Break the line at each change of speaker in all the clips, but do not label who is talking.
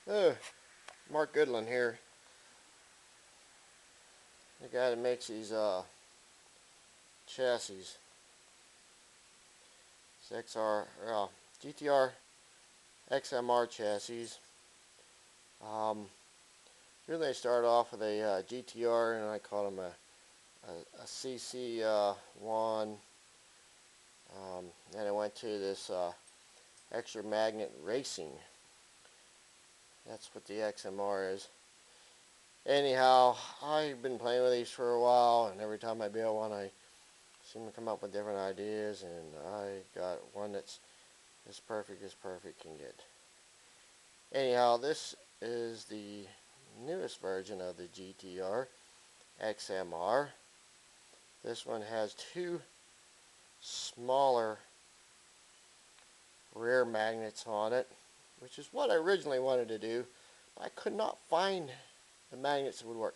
Mark Goodland here, the guy that makes these chassis. It's GTR XMR chassis. Really, they started off with a GTR, and I call them a CC1. Then I went to this extra magnet racing. That's what the XMR is. Anyhow, I've been playing with these for a while, and every time I build one, I seem to come up with different ideas, and I got one that's as perfect can get. Anyhow, this is the newest version of the GTR XMR. This one has two smaller rear magnets on it, which is what I originally wanted to do. I could not find the magnets that would work.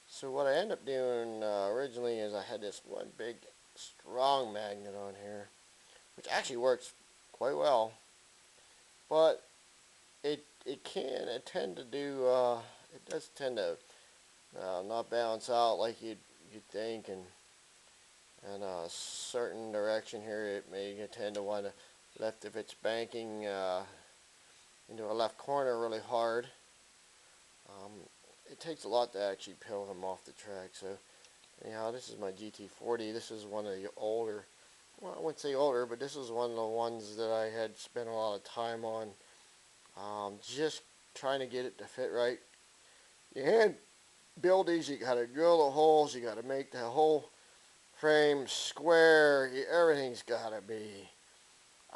So what I ended up doing originally is I had this one big strong magnet on here, which actually works quite well, but it does tend to not balance out like you'd think, and in a certain direction here it may tend to want to lift if it's banking into a left corner really hard. It takes a lot to actually peel him off the track. So anyhow, this is my GT40. This is one of the older, well, I wouldn't say older, but this is one of the ones that I had spent a lot of time on, just trying to get it to fit right. You hand build these, you got to drill the holes, you got to make the whole frame square, everything's got to be.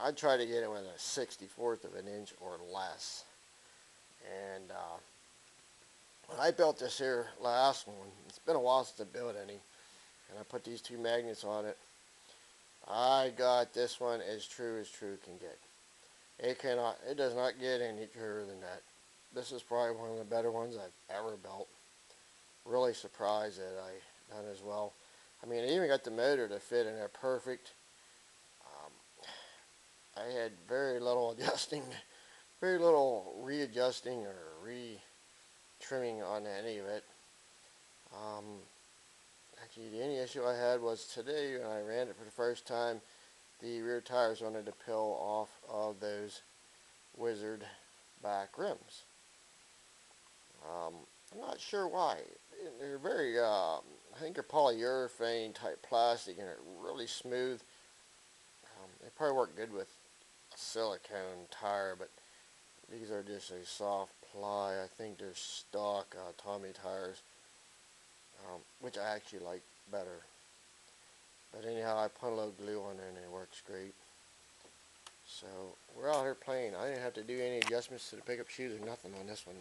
I try to get it with a 64th of an inch or less. And when I built this here last one, it's been a while since I built any, and I put these two magnets on it. I got this one as true can get. It does not get any truer than that. This is probably one of the better ones I've ever built. Really surprised that I done as well. I mean, I even got the motor to fit in there perfect. I had very little readjusting or trimming on any of it. Actually, the only issue I had was today when I ran it for the first time, the rear tires wanted to peel off of those wizard back rims. I'm not sure why. They're very, I think they're polyurethane type plastic, and they're really smooth. They probably work good with a silicone tire, but these are just a soft ply. I think they're stock Tommy tires, which I actually like better. But anyhow, I put a little glue on there and it works great. So we're out here playing. I didn't have to do any adjustments to the pickup shoes or nothing on this one.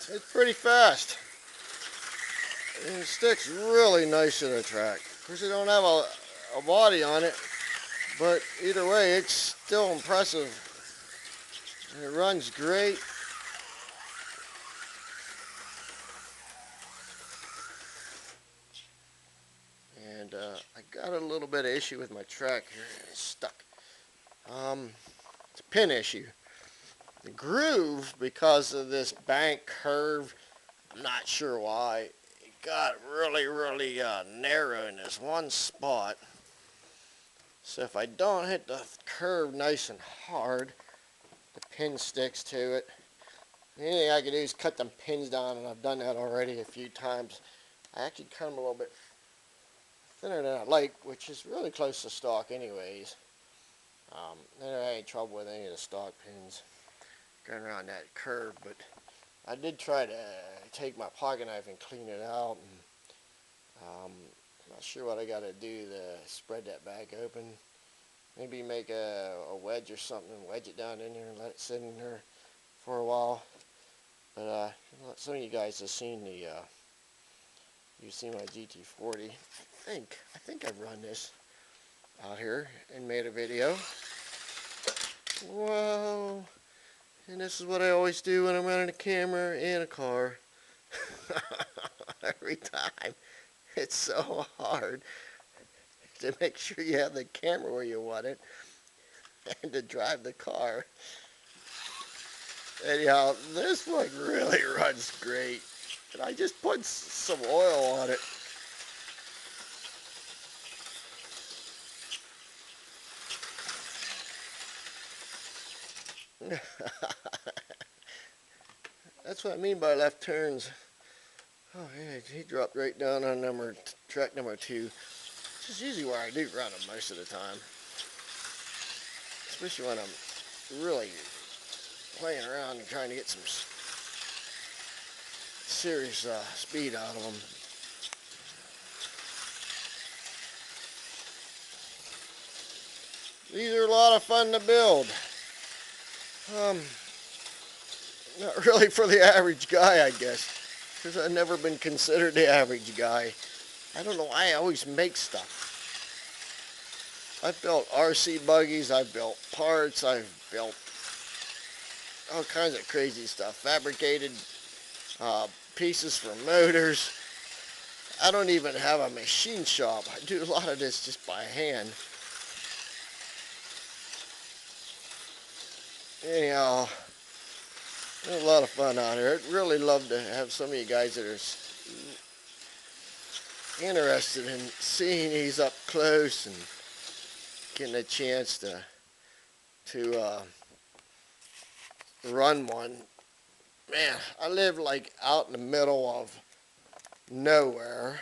It's pretty fast. And it sticks really nice to the track. Of course, it don't have a body on it, but either way, it's still impressive. And it runs great. And I got a little bit of issue with my track here. It's stuck. It's a pin issue. The groove, because of this bank curve, I'm not sure why, it got really narrow in this one spot. So if I don't hit the curve nice and hard, the pin sticks to it. The only thing I can do is cut them pins down, and I've done that already a few times. I actually cut them a little bit thinner than I like, which is really close to stock anyways. I never had any trouble with any of the stock pins going around that curve, but I did try to take my pocket knife and clean it out, and I'm not sure what I got to do to spread that back open. Maybe make a wedge or something and wedge it down in there and let it sit in there for a while. But some of you guys have seen you've seen my GT40. I think I've run this out here and made a video. Whoa. And this is what I always do when I'm running a camera and a car. Every time. It's so hard to make sure you have the camera where you want it and to drive the car. Anyhow, this one really runs great. And I just put some oil on it. That's what I mean by left turns. Oh yeah, he dropped right down on track number 2. Which is usually where I do run them most of the time. Especially when I'm really playing around and trying to get some serious speed out of them. These are a lot of fun to build. Not really for the average guy, I guess, because I've never been considered the average guy. I don't know why I always make stuff. I've built RC buggies, I've built parts, I've built all kinds of crazy stuff. Fabricated pieces for motors. I don't even have a machine shop. I do a lot of this just by hand. Anyhow, there's a lot of fun out here. I'd really love to have some of you guys that are interested in seeing these up close and getting a chance to run one. Man, I live like out in the middle of nowhere.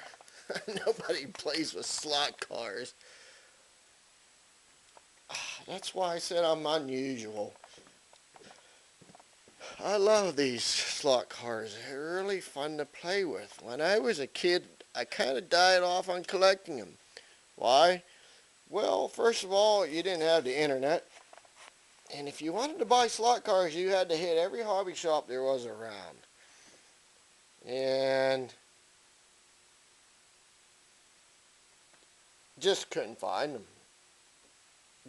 Nobody plays with slot cars. That's why I said I'm unusual. I love these slot cars. They're really fun to play with. When I was a kid, I kind of died off on collecting them. Why? Well, first of all, you didn't have the internet. And if you wanted to buy slot cars, you had to hit every hobby shop there was around. And just couldn't find them.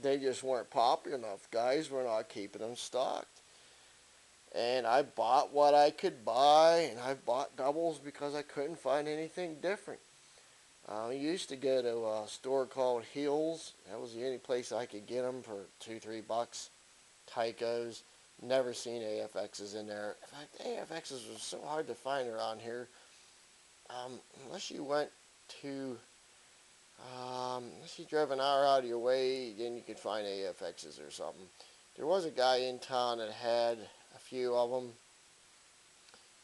They just weren't popular enough. Guys were not keeping them stocked. And I bought what I could buy, and I bought doubles because I couldn't find anything different. I used to go to a store called Hills. That was the only place I could get them for $2-3. Tycos. Never seen AFXs in there. In fact, AFXs were so hard to find around here. Unless you went to, unless you drove an hour out of your way, then you could find AFXs or something. There was a guy in town that had a few of them.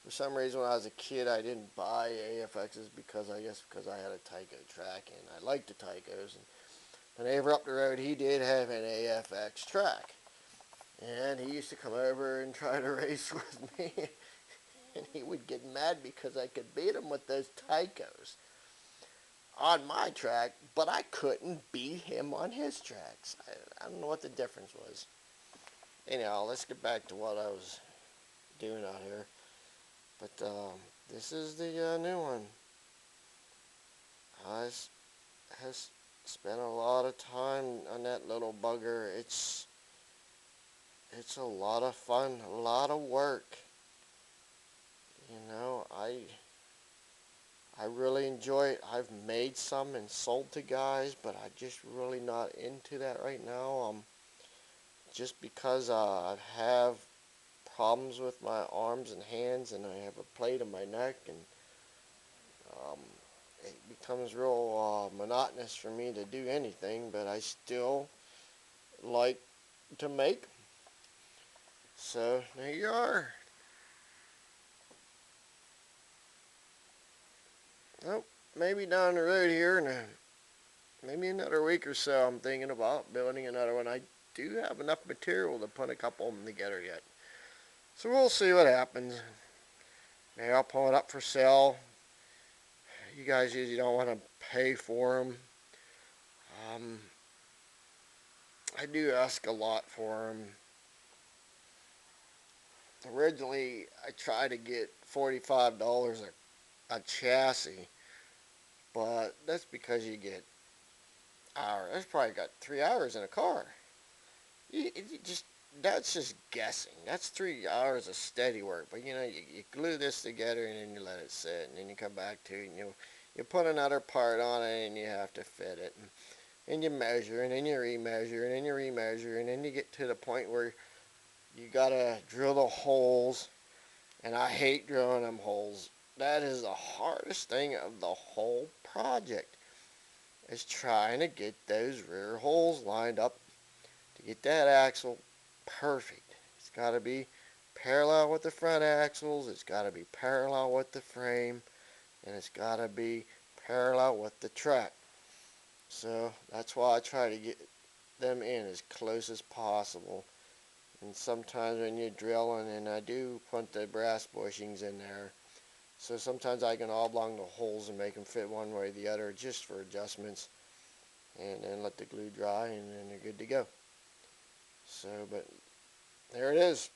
For some reason, when I was a kid, I didn't buy AFXs because I had a Tyco track, and I liked the Tycos. And the neighbor up the road, he did have an AFX track. And he used to come over and try to race with me. And he would get mad because I could beat him with those Tycos on my track, but I couldn't beat him on his tracks. I don't know what the difference was. Anyhow, let's get back to what I was doing out here. But this is the new one. I has spent a lot of time on that little bugger. It's a lot of fun, a lot of work. You know, I really enjoy it. I've made some and sold to guys, but I'm just really not into that right now. Just because I have problems with my arms and hands, and I have a plate in my neck, and it becomes real monotonous for me to do anything, but I still like to make. So there you are. Well, maybe down the road here in maybe another week or so, I'm thinking about building another one. I do have enough material to put a couple of them together yet. So we'll see what happens. Maybe I'll pull it up for sale. You guys usually don't want to pay for them. I do ask a lot for them. Originally, I tried to get $45 a chassis, but that's because you get hour. That's probably got 3 hours in a car. That's just guessing. That's 3 hours of steady work. But you glue this together and then you let it sit, and then you come back to it and you put another part on it and you have to fit it. And you measure, and then you remeasure, and then you remeasure, and then you get to the point where you gotta drill the holes. And I hate drilling them holes. That is the hardest thing of the whole project, is trying to get those rear holes lined up to get that axle perfect. It's got to be parallel with the front axles, it's got to be parallel with the frame, and it's got to be parallel with the track. So that's why I try to get them in as close as possible. And sometimes when you're drilling, and I do put the brass bushings in there, so sometimes I can oblong the holes and make them fit one way or the other just for adjustments, and then let the glue dry, and then they're good to go. So, but there it is.